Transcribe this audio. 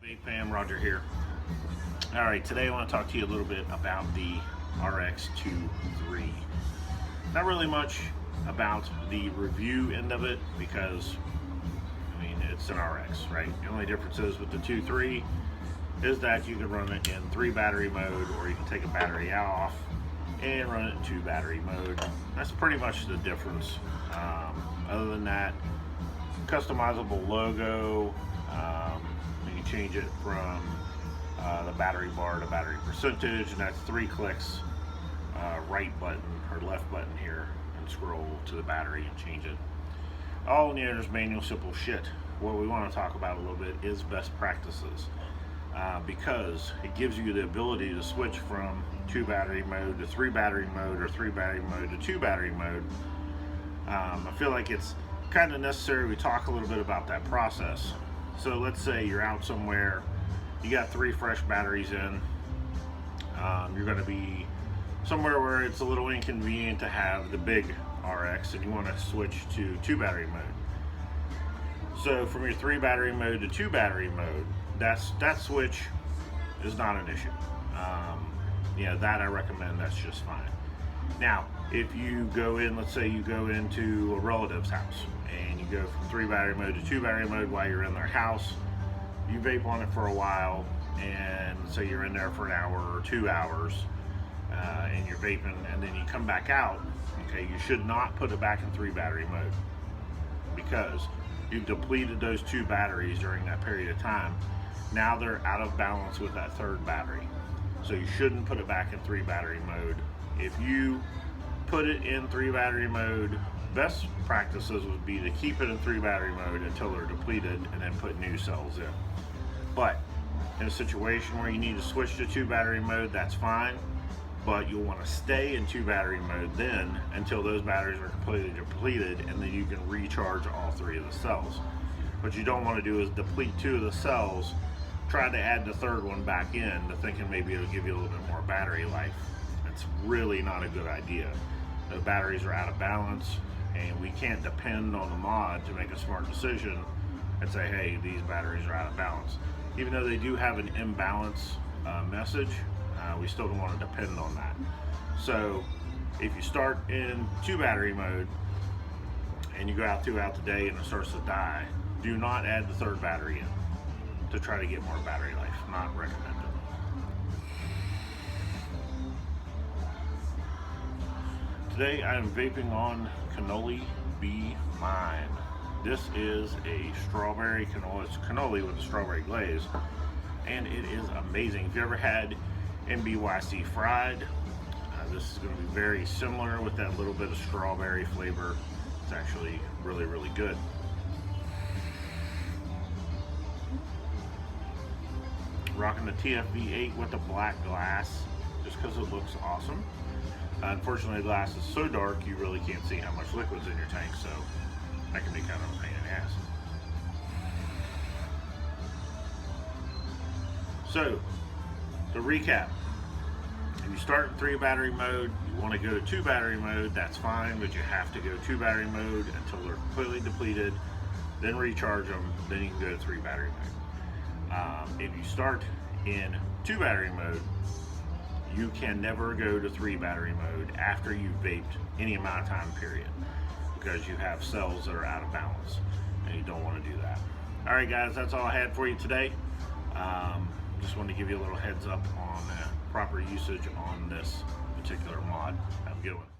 Hey fam, Roger here. Alright, today I want to talk to you a little bit about the RX2 3. Not really much about the review end of it because, I mean, it's an RX, right? The only difference is with the 2.3 is that you can run it in 3 battery mode, or you can take a battery off and run it in 2 battery mode. That's pretty much the difference. Other than that, customizable logo. You can change it from the battery bar to battery percentage, and that's 3 clicks, right button or left button here, and scroll to the battery and change it. All in the owner's manual, simple shit. What we want to talk about a little bit is best practices, because it gives you the ability to switch from 2 battery mode to 3 battery mode, or 3 battery mode to 2 battery mode. I feel like it's kind of necessary we talk a little bit about that process. So let's say you're out somewhere, you got 3 fresh batteries in, you're going to be somewhere where it's a little inconvenient to have the big RX, and you want to switch to 2 battery mode. So from your 3 battery mode to 2 battery mode, that switch is not an issue. Yeah, that I recommend, that's just fine. Now, if you go in, let's say you go into a relative's house and you go from 3 battery mode to 2 battery mode while you're in their house, you vape on it for a while, and say you're in there for an hour or 2 hours, and you're vaping, and then you come back out, okay, you should not put it back in 3 battery mode, because you've depleted those 2 batteries during that period of time. Now they're out of balance with that 3rd battery. So you shouldn't put it back in 3 battery mode. If you put it in 3 battery mode, best practices would be to keep it in 3 battery mode until they're depleted, and then put new cells in. But in a situation where you need to switch to 2 battery mode, that's fine, but you'll want to stay in 2 battery mode then until those batteries are completely depleted, and then you can recharge all 3 of the cells. What you don't want to do is deplete 2 of the cells, try to add the 3rd one back in, thinking maybe it'll give you a little bit more battery life. It's really not a good idea. The batteries are out of balance, and we can't depend on the mod to make a smart decision and say, hey, these batteries are out of balance. Even though they do have an imbalance message, we still don't want to depend on that. So if you start in 2 battery mode and you go out throughout the day and it starts to die, do not add the 3rd battery in to try to get more battery life. Not recommended. Today I am vaping on Cannoli Be Mine. This is a strawberry cannoli. It's cannoli with a strawberry glaze, and it is amazing. If you ever had MBYC fried, this is going to be very similar with that little bit of strawberry flavor. It's actually really, really good. Rocking the TFV8 with the black glass just because it looks awesome. Unfortunately, the glass is so dark you really can't see how much liquid's in your tank, so that can be kind of a pain in the ass. So, to recap, if you start in 3 battery mode, you want to go to 2 battery mode, that's fine, but you have to go 2 battery mode until they're completely depleted, then recharge them, then you can go to 3 battery mode. If you start in 2 battery mode, you can never go to 3 battery mode after you've vaped any amount of time period, because you have cells that are out of balance, and you don't want to do that. Alright guys, that's all I had for you today. Just wanted to give you a little heads up on proper usage on this particular mod. Have a good one.